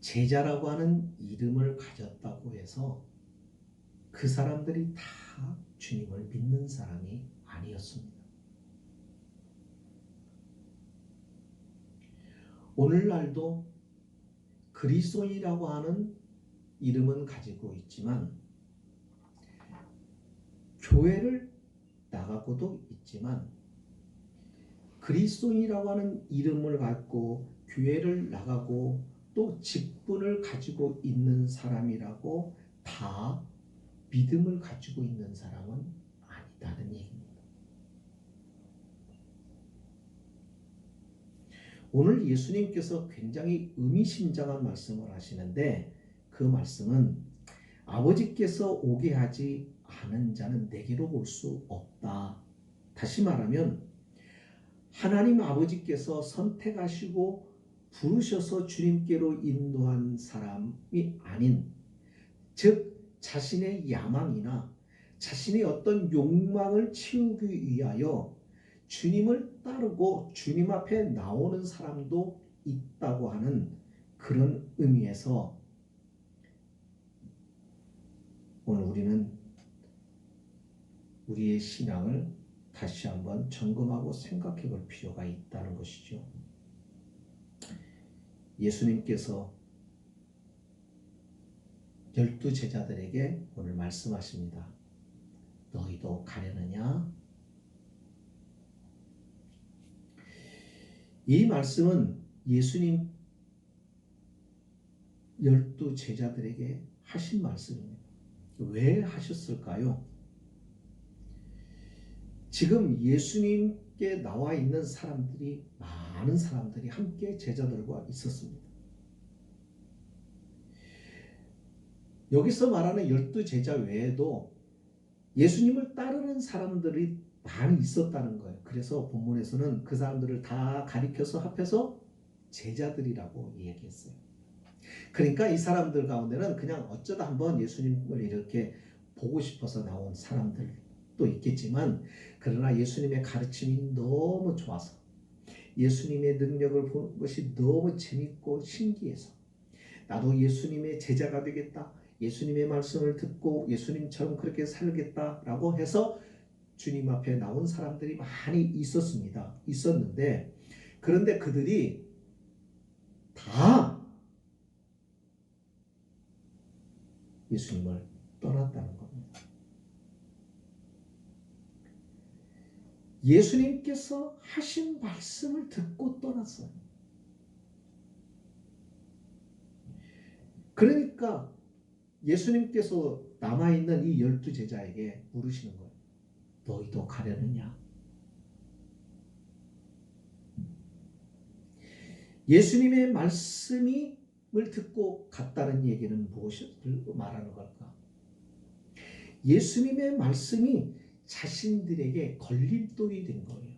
제자라고 하는 이름을 가졌다고 해서 그 사람들이 다 주님을 믿는 사람이 아니었습니다. 오늘날도 그리스도인이라고 하는 이름은 가지고 있지만 교회를 나가고도 있지만 그리스도인이라고 하는 이름을 갖고 교회를 나가고 또 직분을 가지고 있는 사람이라고 다 믿음을 가지고 있는 사람은 아니다는 얘기입니다. 오늘 예수님께서 굉장히 의미심장한 말씀을 하시는데 그 말씀은 아버지께서 오게 하지 않은 자는 내게로 올 수 없다. 다시 말하면 하나님 아버지께서 선택하시고 부르셔서 주님께로 인도한 사람이 아닌, 즉 자신의 야망이나 자신의 어떤 욕망을 채우기 위하여 주님을 따르고 주님 앞에 나오는 사람도 있다고 하는 그런 의미에서 오늘 우리는 우리의 신앙을 다시 한번 점검하고 생각해 볼 필요가 있다는 것이죠. 예수님께서 12 제자들에게 오늘 말씀하십니다. 너희도 가려느냐? 이 말씀은 예수님 12 제자들에게 하신 말씀입니다. 왜 하셨을까요? 지금 예수님께 나와 있는 사람들이, 많은 사람들이 함께 제자들과 있었습니다. 여기서 말하는 12 제자 외에도 예수님을 따르는 사람들이 많이 있었다는 거예요. 그래서 본문에서는 그 사람들을 다 가리켜서 합해서 제자들이라고 얘기했어요. 그러니까 이 사람들 가운데는 그냥 어쩌다 한번 예수님을 이렇게 보고 싶어서 나온 사람들도 있겠지만, 그러나 예수님의 가르침이 너무 좋아서, 예수님의 능력을 보는 것이 너무 재밌고 신기해서 나도 예수님의 제자가 되겠다, 예수님의 말씀을 듣고 예수님처럼 그렇게 살겠다라고 해서 주님 앞에 나온 사람들이 많이 있었는데, 그런데 그들이 다 예수님을 떠났다는 겁니다. 예수님께서 하신 말씀을 듣고 떠났어요. 그러니까 예수님께서 남아있는 이 12 제자에게 물으시는 거예요. 너희도 가려느냐? 예수님의 말씀을 듣고 갔다는 얘기는 무엇을 말하는 걸까? 예수님의 말씀이 자신들에게 걸림돌이 된 거예요.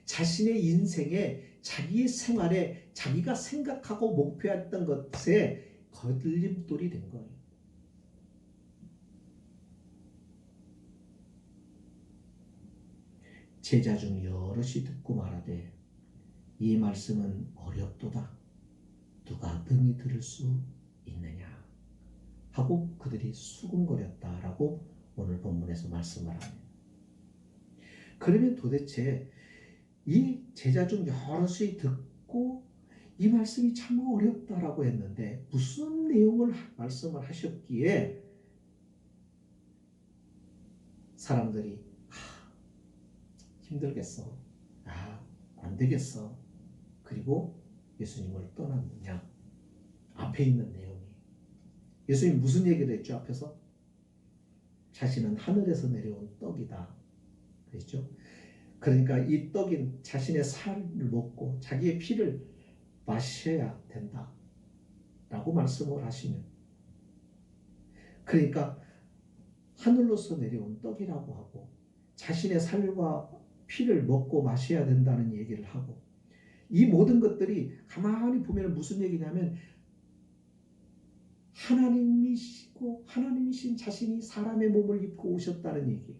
자신의 인생에, 자기의 생활에, 자기가 생각하고 목표했던 것에 걸림돌이 된 거예요. 제자 중 여럿이 듣고 말하되 이 말씀은 어렵도다. 누가 능히 들을 수 있느냐 하고 그들이 수군거렸다라고 오늘 본문에서 말씀을 합니다. 그러면 도대체 이 제자 중 여럿이 듣고 이 말씀이 참 어렵다라고 했는데 무슨 내용을 말씀을 하셨기에 사람들이 힘들겠어, 안 되겠어, 그리고 예수님을 떠났느냐? 앞에 있는 내용이, 예수님 무슨 얘기를 했죠? 앞에서 자신은 하늘에서 내려온 떡이다 그랬죠. 그러니까 이 떡인 자신의 살을 먹고 자기의 피를 마셔야 된다 라고 말씀을 하시면, 그러니까 하늘로서 내려온 떡이라고 하고 자신의 살과 피를 먹고 마셔야 된다는 얘기를 하고, 이 모든 것들이 가만히 보면 무슨 얘기냐면 하나님이시고 하나님이신 자신이 사람의 몸을 입고 오셨다는 얘기예요.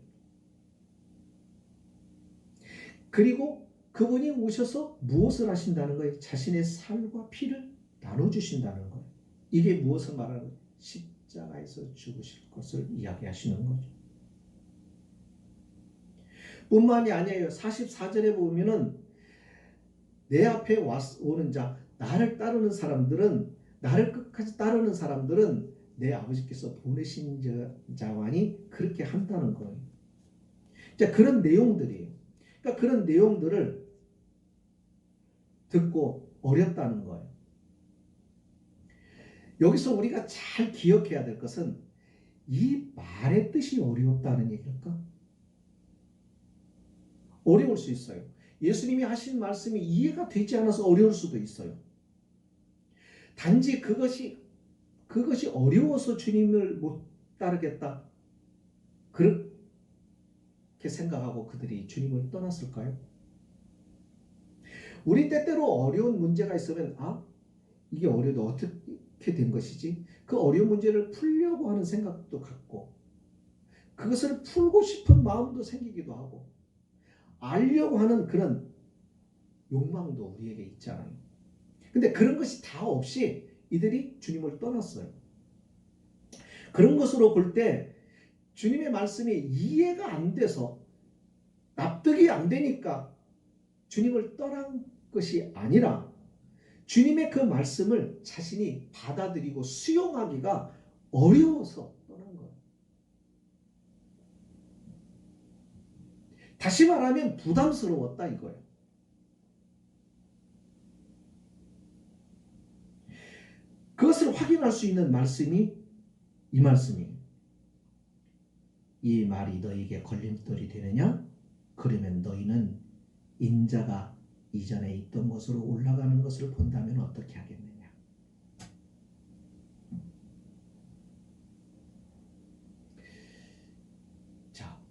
그리고 그분이 오셔서 무엇을 하신다는 거예요? 자신의 살과 피를 나눠주신다는 거예요. 이게 무엇을 말하는 십자가에서 죽으실 것을 이야기하시는 거죠. 뿐만이 아니에요. 44절에 보면은 내 앞에 오는 자, 나를 따르는 사람들은, 나를 끝까지 따르는 사람들은 내 아버지께서 보내신 자와니 그렇게 한다는 거예요. 자, 그런 내용들이에요. 그러니까 그런 내용들을 듣고 어렵다는 거예요. 여기서 우리가 잘 기억해야 될 것은 이 말의 뜻이 어렵다는 얘기일까? 어려울 수 있어요. 예수님이 하신 말씀이 이해가 되지 않아서 어려울 수도 있어요. 단지 그것이 어려워서 주님을 못 따르겠다. 그렇게 생각하고 그들이 주님을 떠났을까요? 우리 때때로 어려운 문제가 있으면 이게 어려도 어떻게 된 것이지? 그 어려운 문제를 풀려고 하는 생각도 갖고 그것을 풀고 싶은 마음도 생기기도 하고 알려고 하는 그런 욕망도 우리에게 있잖아요. 근데 그런 것이 다 없이 이들이 주님을 떠났어요. 그런 것으로 볼 때 주님의 말씀이 이해가 안 돼서 납득이 안 되니까 주님을 떠난 것이 아니라 주님의 그 말씀을 자신이 받아들이고 수용하기가 어려워서 떠난 거예요. 다시 말하면 부담스러웠다 이거예요. 그것을 확인할 수 있는 말씀이 이 말씀이에요. 이 말이 너희에게 걸림돌이 되느냐? 그러면 너희는 인자가 이전에 있던 곳으로 올라가는 것을 본다면 어떻게 하겠느냐? 자,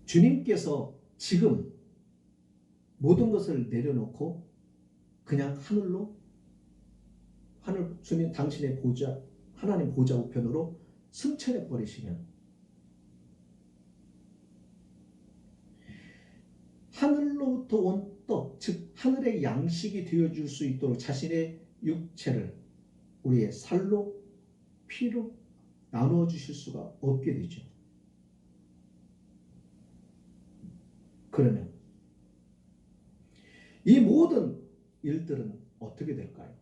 주님께서 지금 모든 것을 내려놓고 그냥 주님 당신의 보좌, 하나님 보좌 우편으로 승천해 버리시면 하늘로부터 온 떡, 즉 하늘의 양식이 되어줄 수 있도록 자신의 육체를 우리의 살로 피로 나누어 주실 수가 없게 되죠. 그러면 이 모든 일들은 어떻게 될까요?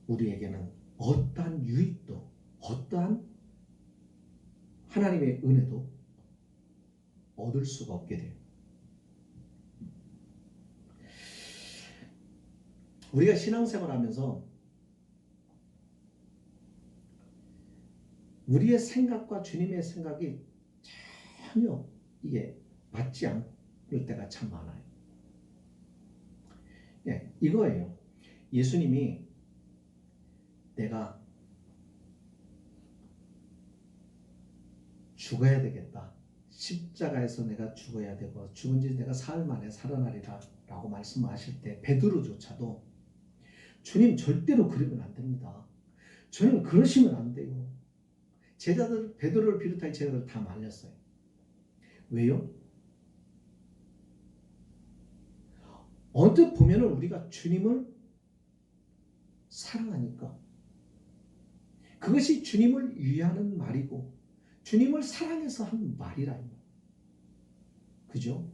우리에게는 어떠한 유익도, 어떠한 하나님의 은혜도 얻을 수가 없게 돼요. 우리가 신앙생활하면서 우리의 생각과 주님의 생각이 전혀 이게 맞지 않을 때가 참 많아요. 예, 이거예요. 예수님이 내가 죽어야 되겠다. 십자가에서 내가 죽어야 되고 죽은 지 내가 사흘 만에 살아나리라 라고 말씀하실 때 베드로조차도 주님 절대로 그러면 안 됩니다. 주님 그러시면 안 돼요. 제자들, 베드로를 비롯한 제자들 다 말렸어요. 왜요? 언뜻 보면 우리가 주님을 사랑하니까 그것이 주님을 위하는 말이고 주님을 사랑해서 한 말이라. 그죠?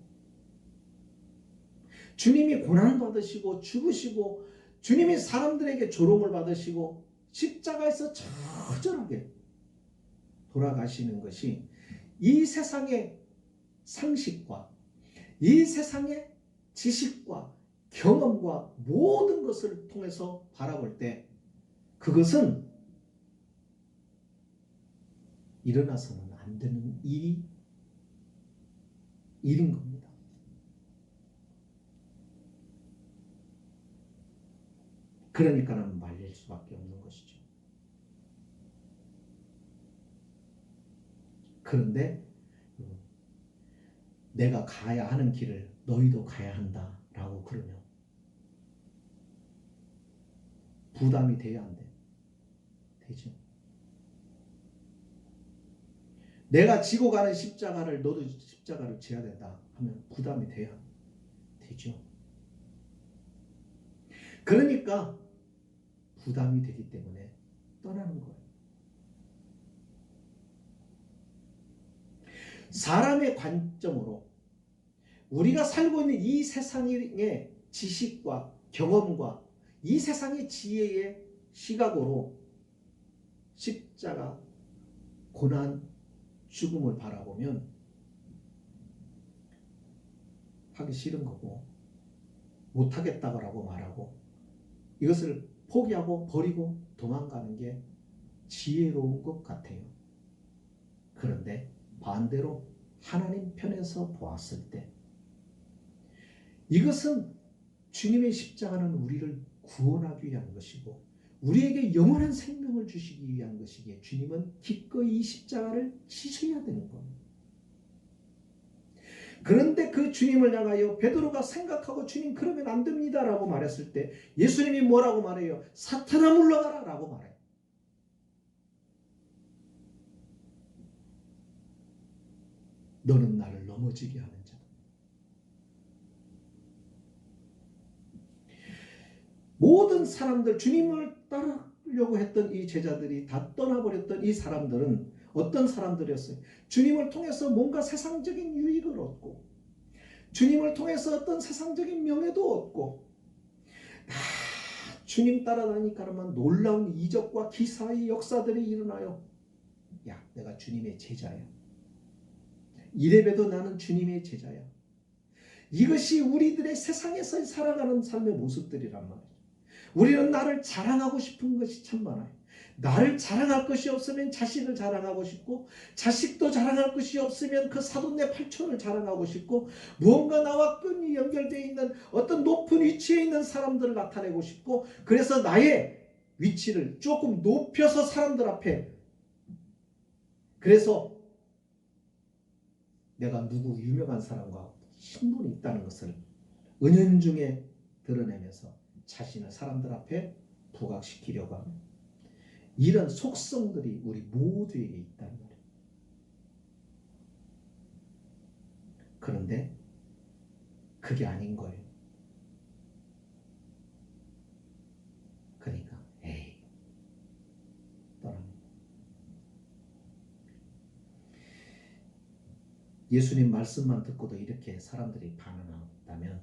주님이 고난받으시고 죽으시고 주님이 사람들에게 조롱을 받으시고 십자가에서 처절하게 돌아가시는 것이 이 세상의 상식과 이 세상의 지식과 경험과 모든 것을 통해서 바라볼 때 그것은 일어나서는 안 되는 일인 겁니다. 그러니까는 말릴 수밖에 없는 것이죠. 그런데 내가 가야 하는 길을 너희도 가야 한다 라고 그러면 부담이 돼야 안 돼? 되죠. 내가 지고 가는 십자가를 너도 십자가를 져야 된다 하면 부담이 돼야 되죠. 그러니까 부담이 되기 때문에 떠나는 거예요. 사람의 관점으로 우리가 살고 있는 이 세상의 지식과 경험과 이 세상의 지혜의 시각으로 십자가, 고난, 죽음을 바라보면 하기 싫은 거고 못하겠다고 말하고 이것을 포기하고 버리고 도망가는 게 지혜로운 것 같아요. 그런데 반대로 하나님 편에서 보았을 때 이것은 주님의 십자가는 우리를 구원하기 위한 것이고 우리에게 영원한 생명을 주시기 위한 것이기에 주님은 기꺼이 이 십자가를 지셔야 되는 겁니다. 그런데 그 주님을 향하여 베드로가 생각하고 주님 그러면 안 됩니다 라고 말했을 때 예수님이 뭐라고 말해요? 사탄아 물러가라 라고 말해요. 너는 나를 넘어지게 하는 자다. 모든 사람들, 주님을 따르려고 했던 이 제자들이 다 떠나버렸던 이 사람들은 어떤 사람들이었어요? 주님을 통해서 뭔가 세상적인 유익을 얻고 주님을 통해서 어떤 세상적인 명예도 얻고 주님 따라다니까만 놀라운 이적과 기사의 역사들이 일어나요. 야, 내가 주님의 제자야. 이래봬도 나는 주님의 제자야. 이것이 우리들의 세상에서 살아가는 삶의 모습들이란 말이에요. 우리는 나를 자랑하고 싶은 것이 참 많아요. 나를 자랑할 것이 없으면 자식을 자랑하고 싶고 자식도 자랑할 것이 없으면 그 사돈네 팔촌을 자랑하고 싶고 무언가 나와 끈이 연결되어 있는 어떤 높은 위치에 있는 사람들을 나타내고 싶고 그래서 나의 위치를 조금 높여서 사람들 앞에 그래서 내가 누구 유명한 사람과 신분이 있다는 것을 은연중에 드러내면서 자신을 사람들 앞에 부각시키려고 합니다. 이런 속성들이 우리 모두에게 있다는 거예요. 그런데 그게 아닌 거예요. 그러니까 떠납니다. 예수님 말씀만 듣고도 이렇게 사람들이 반응한다면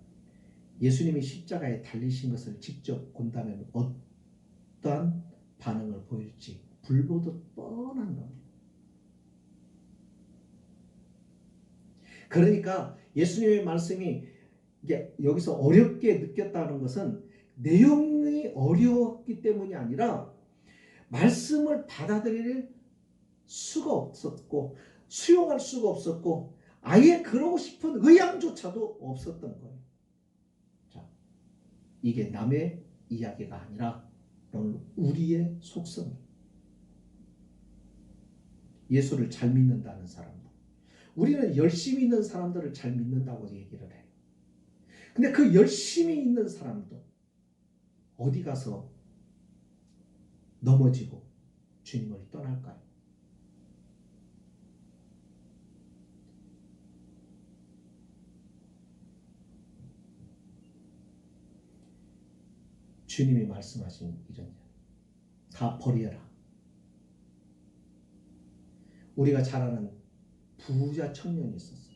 예수님이 십자가에 달리신 것을 직접 본다면 어떠한 반응을 보일지 불보듯 뻔한 겁니다. 그러니까 예수님의 말씀이 이게 여기서 어렵게 느꼈다는 것은 내용이 어려웠기 때문이 아니라 말씀을 받아들일 수가 없었고 수용할 수가 없었고 아예 그러고 싶은 의향조차도 없었던 거예요. 자, 이게 남의 이야기가 아니라 우리의 속성이에요. 예수를 잘 믿는다는 사람들. 우리는 열심히 있는 사람들을 잘 믿는다고 얘기를 해요. 근데 그 열심히 있는 사람도 어디 가서 넘어지고 주님을 떠날까요? 주님이 말씀하신 이런 다 버려라. 우리가 잘 아는 부자 청년이 있었어요.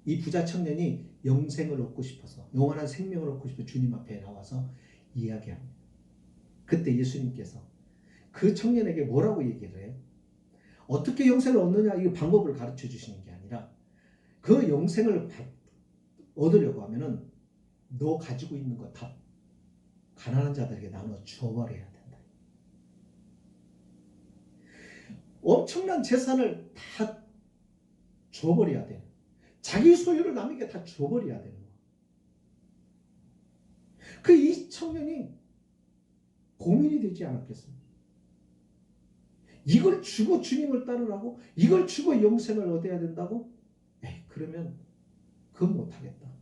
이 부자 청년이 영생을 얻고 싶어서 영원한 생명을 얻고 싶어 주님 앞에 나와서 이야기합니다. 그때 예수님께서 그 청년에게 뭐라고 얘기를 해요? 어떻게 영생을 얻느냐 이 방법을 가르쳐 주시는 게 아니라 그 영생을 얻으려고 하면은 너 가지고 있는 거 다 가난한 자들에게 나눠 줘버려야 된다. 엄청난 재산을 다 줘버려야 돼. 자기 소유를 남에게 다 줘버려야 되는 거야. 그 이 청년이 고민이 되지 않았겠어요? 이걸 주고 주님을 따르라고? 이걸 주고 영생을 얻어야 된다고? 에이, 그러면 그건 못하겠다.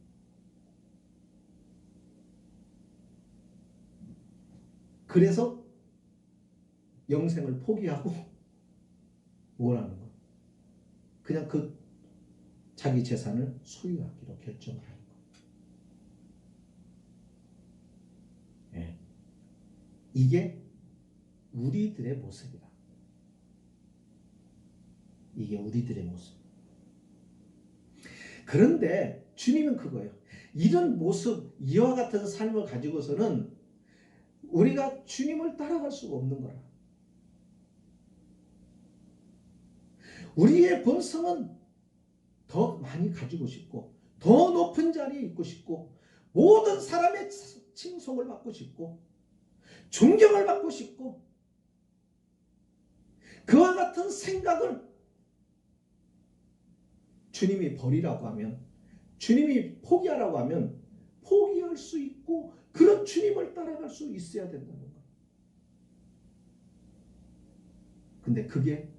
그래서 영생을 포기하고 뭘 하는 거야? 그냥 그 자기 재산을 소유하기로 결정을 하는 거예요. 예. 이게 우리들의 모습이다. 이게 우리들의 모습. 그런데 주님은 그거예요. 이런 모습, 이와 같은 삶을 가지고서는 우리가 주님을 따라갈 수가 없는 거라. 우리의 본성은 더 많이 가지고 싶고, 더 높은 자리에 있고 싶고, 모든 사람의 칭송을 받고 싶고, 존경을 받고 싶고, 그와 같은 생각을 주님이 버리라고 하면, 주님이 포기하라고 하면 포기할 수 있고, 그런 주님을 따라갈 수 있어야 된다는 거예요. 근데 그게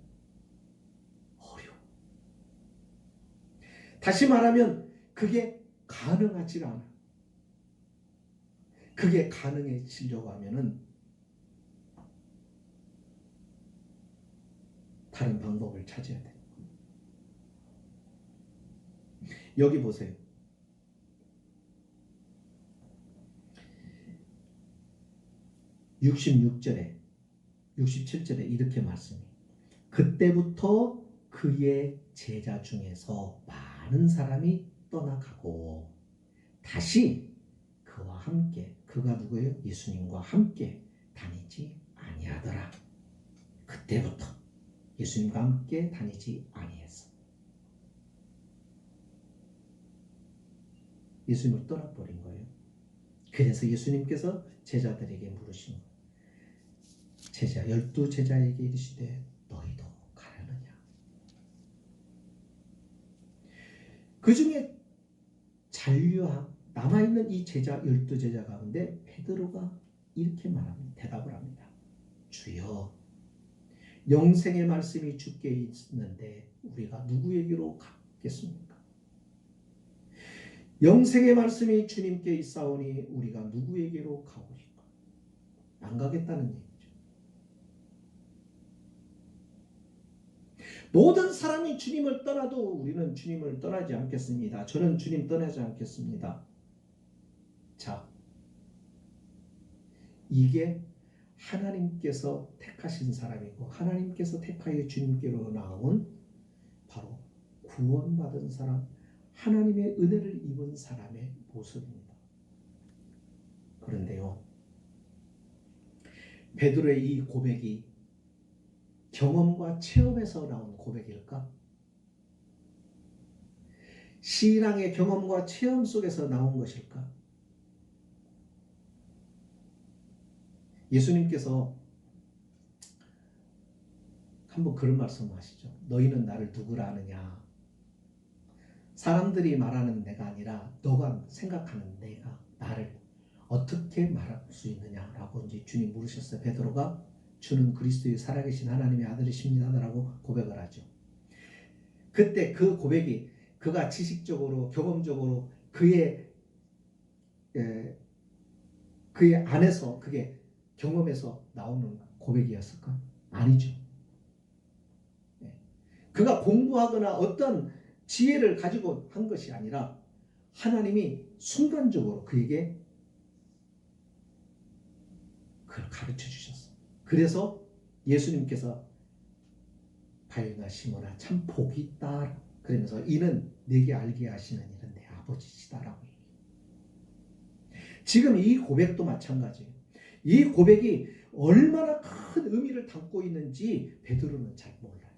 어려워. 다시 말하면 그게 가능하지 않아. 그게 가능해지려고 하면은 다른 방법을 찾아야 돼. 여기 보세요. 66절에 67절에 이렇게 말씀해요. 그때부터 그의 제자 중에서 많은 사람이 떠나가고 다시 그와 함께, 그가 누구예요? 예수님과 함께 다니지 아니하더라. 그때부터 예수님과 함께 다니지 아니했어. 예수님을 떠나버린 거예요. 그래서 예수님께서 제자들에게 물으신 거예요. 제자, 12제자에게 이르시되 너희도 가려느냐. 그 중에 잔류한 남아있는 이 제자 12제자 가운데 베드로가 이렇게 말합니다. 대답을 합니다. 주여, 영생의 말씀이 주께 있는데 우리가 누구에게로 가겠습니까? 영생의 말씀이 주님께 있사오니 우리가 누구에게로 가고 싶까? 안 가겠다는 얘기죠. 모든 사람이 주님을 떠나도 우리는 주님을 떠나지 않겠습니다. 저는 주님 떠나지 않겠습니다. 자, 이게 하나님께서 택하신 사람이고 하나님께서 택하여 주님께로 나온 바로 구원받은 사람, 하나님의 은혜를 입은 사람의 모습입니다. 그런데요, 베드로의 이 고백이 경험과 체험에서 나온 고백일까? 신앙의 경험과 체험 속에서 나온 것일까? 예수님께서 한번 그런 말씀을 하시죠. 너희는 나를 누구라 하느냐? 사람들이 말하는 내가 아니라 너가 생각하는 내가 나를 어떻게 말할 수 있느냐라고 이제 주님 물으셨어요. 베드로가 주는 그리스도의 살아계신 하나님의 아들이십니다라고 고백을 하죠. 그때 그 고백이 그가 지식적으로 경험적으로 그의 안에서 그게 경험에서 나오는 고백이었을까? 아니죠. 그가 공부하거나 어떤 지혜를 가지고 한 것이 아니라 하나님이 순간적으로 그에게 그걸 가르쳐 주셨어요. 그래서 예수님께서 바요나 시몬아 참 복이 있다 그러면서 이는 내게 알게 하시는 이는 내 아버지시다라고 얘기해요. 지금 이 고백도 마찬가지예요. 이 고백이 얼마나 큰 의미를 담고 있는지 베드로는 잘 몰라요.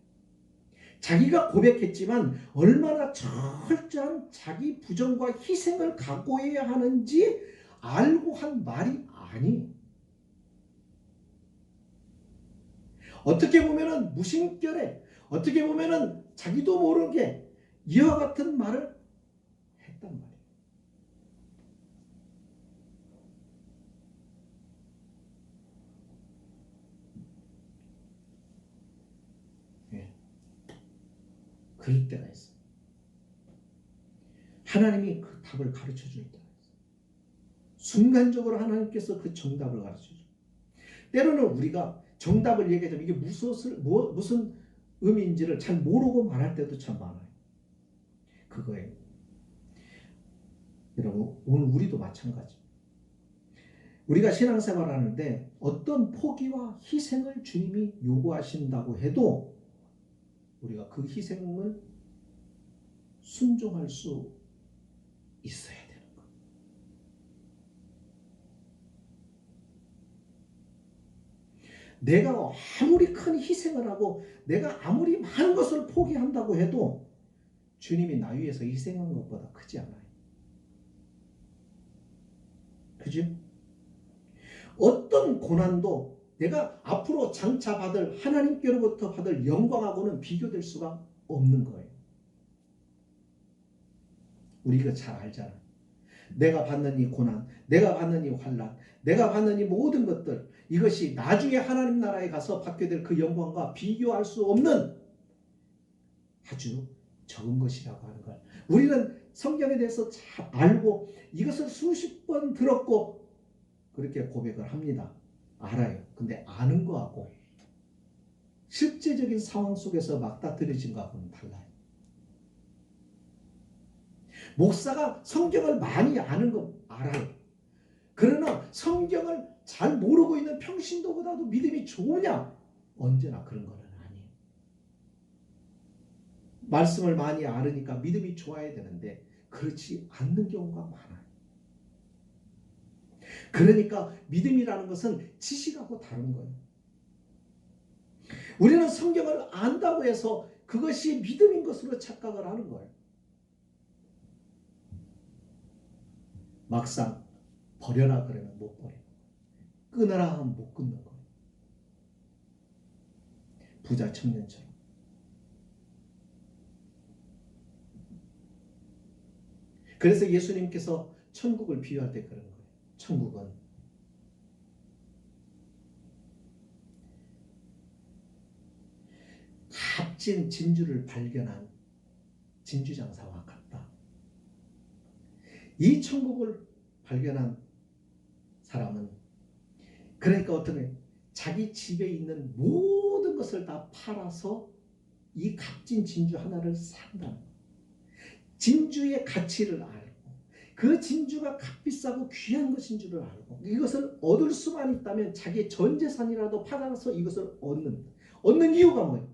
자기가 고백했지만 얼마나 철저한 자기 부정과 희생을 각오해야 하는지 알고 한 말이 아니에요. 어떻게 보면은 무심결에, 어떻게 보면은 자기도 모르게 이와 같은 말을 했단 말이에요. 예. 그럴 때가 있어요. 하나님이 그 답을 가르쳐 줄 때가 있어요. 순간적으로 하나님께서 그 정답을 가르쳐 줘요. 때로는 우리가 정답을 얘기하자면 이게 무슨 의미인지를 잘 모르고 말할 때도 참 많아요. 그거예요. 여러분, 오늘 우리도 마찬가지. 우리가 신앙생활 하는데 어떤 포기와 희생을 주님이 요구하신다고 해도 우리가 그 희생을 순종할 수 있어야 되는 거예요. 내가 아무리 큰 희생을 하고 내가 아무리 많은 것을 포기한다고 해도 주님이 나 위해서 희생한 것보다 크지 않아요. 그죠? 어떤 고난도 내가 앞으로 장차 받을 하나님께로부터 받을 영광하고는 비교될 수가 없는 거예요. 우리가 잘 알잖아. 내가 받는 이 고난, 내가 받는 이 환난, 내가 받는 이 모든 것들, 이것이 나중에 하나님 나라에 가서 받게 될 그 영광과 비교할 수 없는 아주 적은 것이라고 하는 걸 우리는 성경에 대해서 잘 알고 이것을 수십 번 들었고 그렇게 고백을 합니다. 알아요. 근데 아는 거하고 실제적인 상황 속에서 맞닥뜨려진 거하고는 달라요. 목사가 성경을 많이 아는 건 알아요. 그러나 성경을 잘 모르고 있는 평신도보다도 믿음이 좋으냐? 언제나 그런 건 아니에요. 말씀을 많이 알으니까 믿음이 좋아야 되는데 그렇지 않는 경우가 많아요. 그러니까 믿음이라는 것은 지식하고 다른 거예요. 우리는 성경을 안다고 해서 그것이 믿음인 것으로 착각을 하는 거예요. 막상 버려라 그러면 못 버려요. 끊어라 하면 못 끊는 거예요. 부자 청년처럼. 그래서 예수님께서 천국을 비유할 때 그런 거예요. 천국은 값진 진주를 발견한 진주장사와 같다. 이 천국을 발견한 사람은 그러니까 어떻게 자기 집에 있는 모든 것을 다 팔아서 이 값진 진주 하나를 산다는 거예요. 진주의 가치를 알고 그 진주가 값비싸고 귀한 것인 줄을 알고 이것을 얻을 수만 있다면 자기의 전 재산이라도 팔아서 이것을 얻는 이유가 뭐예요?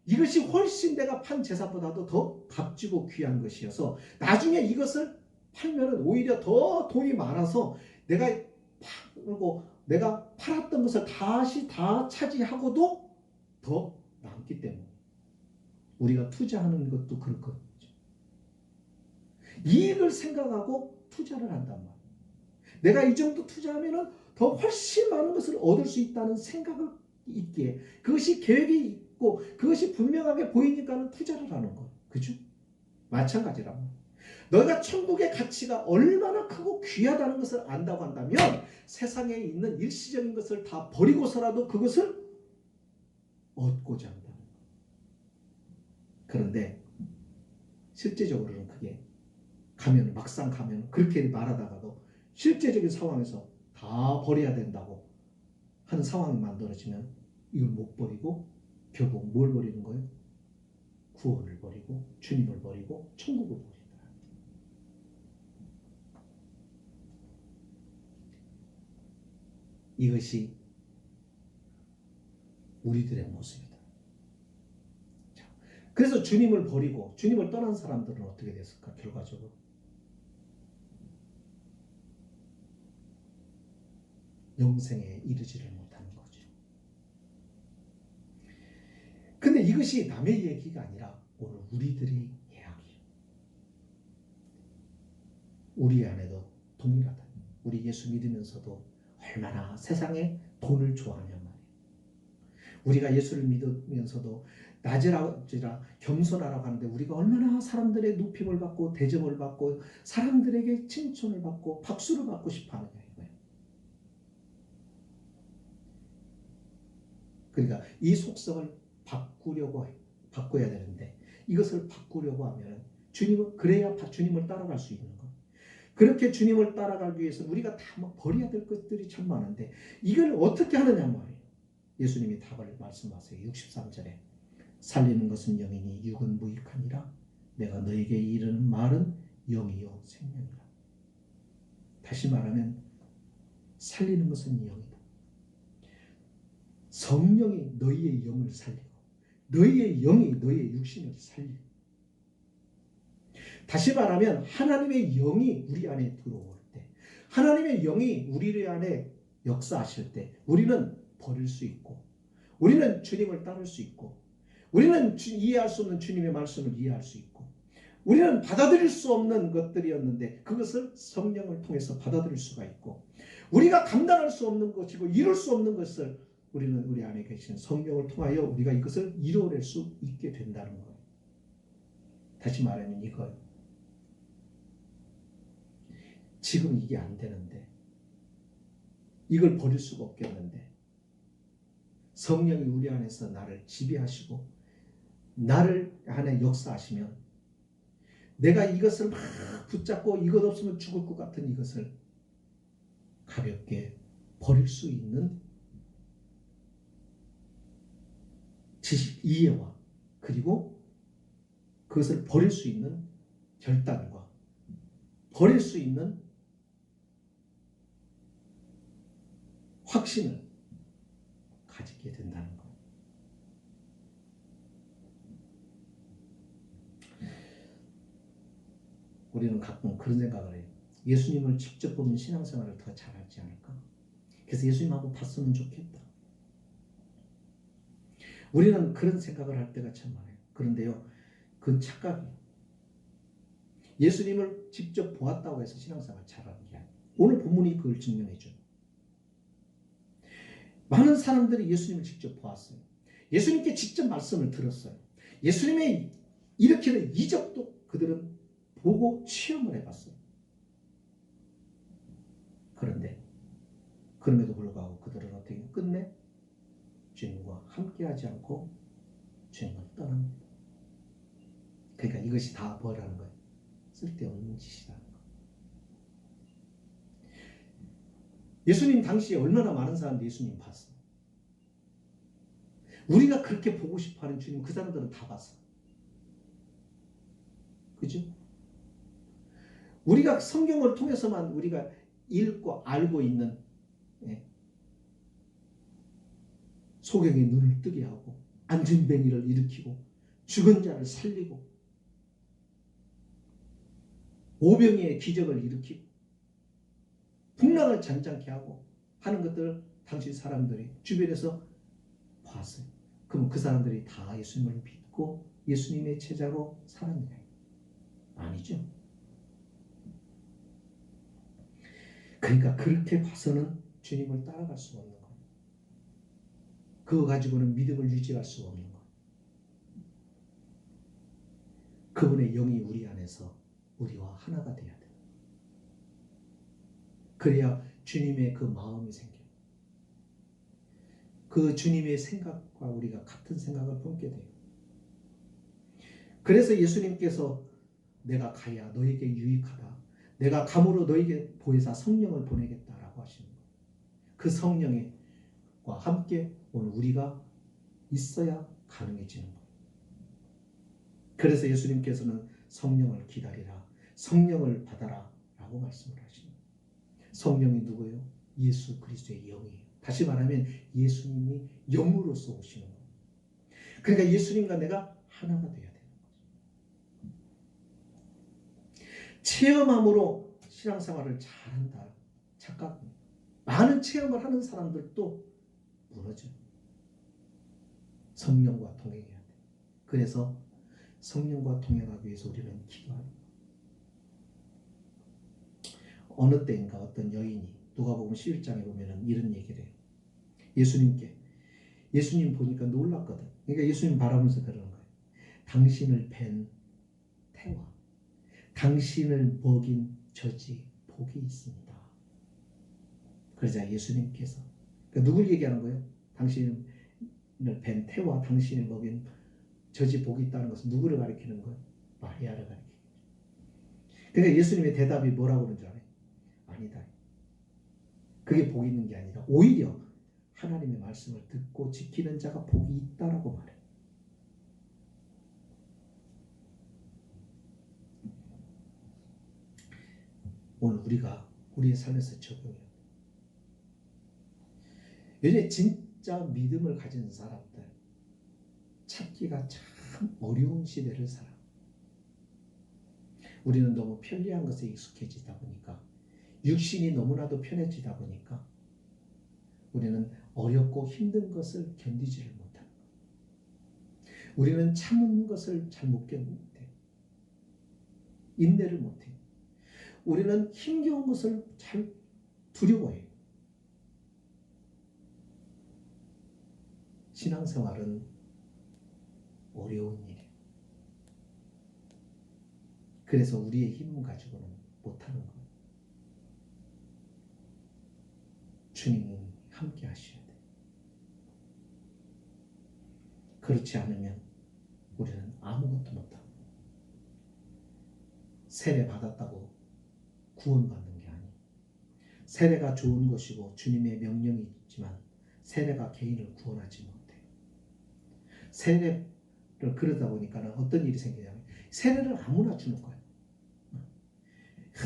이것이 훨씬 내가 판 재산보다도 더 값지고 귀한 것이어서 나중에 이것을 팔면 오히려 더 돈이 많아서 내가 팔고 내가 팔았던 것을 다시 다 차지하고도 더 남기 때문에 우리가 투자하는 것도 그렇거든요. 이익을 생각하고 투자를 한단 말이에요. 내가 이 정도 투자하면 더 훨씬 많은 것을 얻을 수 있다는 생각을 있기에 그것이 계획이 있고 그것이 분명하게 보이니까 투자를 하는 거예요. 그죠? 마찬가지란 말이에요. 너희가 천국의 가치가 얼마나 크고 귀하다는 것을 안다고 한다면 세상에 있는 일시적인 것을 다 버리고서라도 그것을 얻고자 한다는 거예요. 그런데 실제적으로는 그게 막상 가면 그렇게 말하다가도 실제적인 상황에서 다 버려야 된다고 하는 상황이 만들어지면 이걸 못 버리고 결국 뭘 버리는 거예요? 구원을 버리고 주님을 버리고 천국을 버린다. 이것이 우리들의 모습이다. 자, 그래서 주님을 버리고 주님을 떠난 사람들은 어떻게 됐을까? 결과적으로 영생에 이르지를 못하는 거죠. 근데 이것이 남의 얘기가 아니라 오늘 우리들의 이야기예요. 우리 안에도 동일하다. 우리 예수 믿으면서도 얼마나 세상에 돈을 좋아하냔 말이에요. 우리가 예수를 믿으면서도 낮으라 겸손하라고 하는데 우리가 얼마나 사람들의 높임을 받고 대접을 받고 사람들에게 칭찬을 받고 박수를 받고 싶어하느냐 이거예요. 그러니까 이 속성을 바꿔야 되는데 이것을 바꾸려고 하면 그래야 주님을 따라갈 수 있는 거예요. 그렇게 주님을 따라가기 위해서 우리가 다 버려야 될 것들이 참 많은데 이걸 어떻게 하느냐 말이에요. 예수님이 답을 말씀하세요. 63절에 살리는 것은 영이니 육은 무익하니라. 내가 너에게 이르는 말은 영이요 생명이라. 다시 말하면 살리는 것은 영이다. 성령이 너희의 영을 살리고 너희의 영이 너희의 육신을 살리고, 다시 말하면 하나님의 영이 우리 안에 들어올 때, 하나님의 영이 우리 안에 역사하실 때 우리는 버릴 수 있고, 우리는 주님을 따를 수 있고, 우리는 이해할 수 없는 주님의 말씀을 이해할 수 있고, 우리는 받아들일 수 없는 것들이었는데 그것을 성령을 통해서 받아들일 수가 있고, 우리가 감당할 수 없는 것이고 이룰 수 없는 것을 우리는 우리 안에 계신 성령을 통하여 우리가 이것을 이루어낼 수 있게 된다는 거예요. 다시 말하면 이거예요. 지금 이게 안 되는데, 이걸 버릴 수가 없겠는데 성령이 우리 안에서 나를 지배하시고 나를 안에 역사하시면 내가 이것을 막 붙잡고 이것 없으면 죽을 것 같은 이것을 가볍게 버릴 수 있는 지식, 이해와, 그리고 그것을 버릴 수 있는 결단과 버릴 수 있는 확신을 가지게 된다는 것. 우리는 가끔 그런 생각을 해요. 예수님을 직접 보면 신앙생활을 더 잘하지 않을까? 그래서 예수님 한번 봤으면 좋겠다. 우리는 그런 생각을 할 때가 참 많아요. 그런데요, 그건 착각이에요. 예수님을 직접 보았다고 해서 신앙생활 잘하는 게 아니에요. 오늘 본문이 그걸 증명해 줘요. 많은 사람들이 예수님을 직접 보았어요. 예수님께 직접 말씀을 들었어요. 예수님의 일으키는 이적도 그들은 보고 체험을 해봤어요. 그런데 그럼에도 불구하고 그들은 어떻게 끝내 주님과 함께하지 않고 주님을 떠납니다. 그러니까 이것이 다 뭐라는 거예요? 쓸데없는 짓이라는 거예요. 예수님 당시에 얼마나 많은 사람들이 예수님 봤어요. 우리가 그렇게 보고 싶어하는 주님, 그 사람들은 다 봤어요. 그죠? 우리가 성경을 통해서만 우리가 읽고 알고 있는, 소경의 눈을 뜨게 하고 안진뱅이를 일으키고 죽은 자를 살리고 오병이의 기적을 일으키고 풍랑을 잔잔케 하고 하는 것들을 당시 사람들이 주변에서 봤어요. 그럼 그 사람들이 다 예수님을 믿고 예수님의 제자로 살았느냐? 아니죠. 그러니까 그렇게 봐서는 주님을 따라갈 수 없는 거예요. 그거 가지고는 믿음을 유지할 수 없는 거예요. 그분의 영이 우리 안에서 우리와 하나가 돼야 돼요. 그래야 주님의 그 마음이 생겨요. 그 주님의 생각과 우리가 같은 생각을 품게 돼요. 그래서 예수님께서 내가 가야 너에게 유익하다. 내가 감으로 너에게 보혜사 성령을 보내겠다라고 하시는 거예요. 그 성령과 함께 오늘 우리가 있어야 가능해지는 거예요. 그래서 예수님께서는 성령을 기다리라, 성령을 받아라 라고 말씀을 하시는 거예요. 성령이 누구예요? 예수 그리스도의 영이에요. 다시 말하면 예수님이 영으로서 오시는 거예요. 그러니까 예수님과 내가 하나가 돼야 되는 거죠. 체험함으로 신앙생활을 잘한다, 착각입니다. 많은 체험을 하는 사람들도 무너져요. 성령과 동행해야 돼요. 그래서 성령과 동행하기 위해서 우리는 기도합니다. 어느 때인가 어떤 여인이 누가복음 11장에 보면은 이런 얘기를 해요. 예수님 보니까 놀랐거든. 그러니까 예수님 바라보면서 그러는 거예요. 당신을 뵌 태와 당신을 먹인 젖이 복이 있습니다. 그러자 예수님께서, 그러니까 누굴 얘기하는 거예요? 당신을 뵌 태와 당신을 먹인 젖이 복이 있다는 것은 누구를 가리키는 거예요? 마리아를 가리키는 거예요. 그러니까 예수님의 대답이 뭐라고 그러는 줄 알아요? 아니다. 그게 복이 있는 게 아니라 오히려 하나님의 말씀을 듣고 지키는 자가 복이 있다라고 말해요. 오늘 우리가 우리의 삶에서 적용해요. 요즘에 진짜 믿음을 가진 사람들 찾기가 참 어려운 시대를 살아. 우리는 너무 편리한 것에 익숙해지다 보니까, 육신이 너무나도 편해지다 보니까 우리는 어렵고 힘든 것을 견디지를 못합니다. 우리는 참는 것을 잘 못 견뎌요. 인내를 못해요. 우리는 힘겨운 것을 잘 두려워해요. 신앙생활은 어려운 일이에요. 그래서 우리의 힘을 가지고는 못하는 거예요. 주님이 함께 하셔야 돼요. 그렇지 않으면 우리는 아무것도 못합니다. 세례 받았다고 구원받는 게 아니에요. 세례가 좋은 것이고 주님의 명령이 있지만 세례가 개인을 구원하지 못해요. 세례를 그러다 보니까 어떤 일이 생기냐면 세례를 아무나 주는 거예요.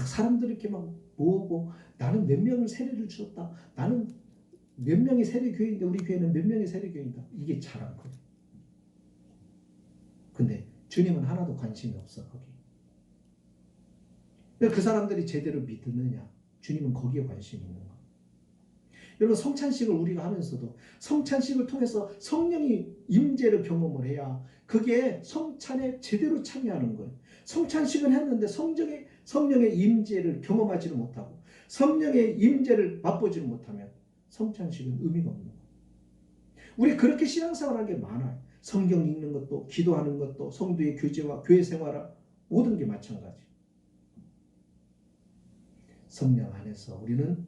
사람들이 이렇게 막 모으고 나는 몇 명을 세례를 주었다. 나는 몇 명의 세례교회인데 우리 교회는 몇 명의 세례교회인다. 이게 자랑거리예요. 근데 주님은 하나도 관심이 없어 거기. 그 사람들이 제대로 믿느냐? 주님은 거기에 관심이 있는 거예요. 여러분 성찬식을 우리가 하면서도 성찬식을 통해서 성령이 임재를 경험을 해야 그게 성찬에 제대로 참여하는 거예요. 성찬식을 했는데 성령의 임재를 경험하지를 못하고 성령의 임재를 맛보지를 못하면 성찬식은 의미가 없는 거예요. 우리 그렇게 신앙생활하는 게 많아요. 성경 읽는 것도 기도하는 것도 성도의 교제와 교회 생활 모든 게 마찬가지. 성령 안에서 우리는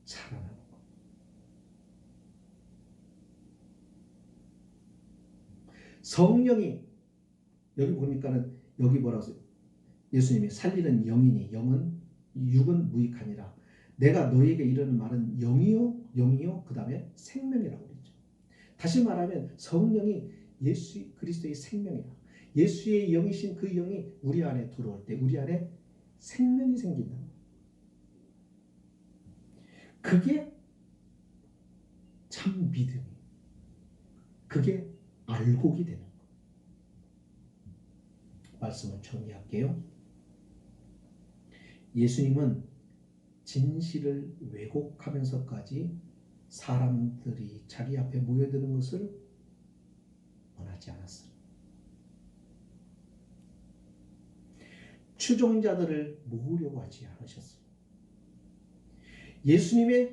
살아나는 거. 성령이 여기 보니까는 여기 뭐라고 써요? 예수님이 살리는 영이니 영은 육은 무익하니라. 내가 너에게 이르는 말은 영이요 그 다음에 생명이라고 그랬죠. 다시 말하면 성령이 예수 그리스도의 생명이라. 예수의 영이신 그 영이 우리 안에 들어올 때 우리 안에 생명이 생긴다. 그게 참 믿음이에요. 그게 알곡이 되는 거예요. 말씀을 정리할게요. 예수님은 진실을 왜곡하면서까지 사람들이 자기 앞에 모여드는 것을 원하지 않았어요. 추종자들을 모으려고 하지 않으셨어요. 예수님의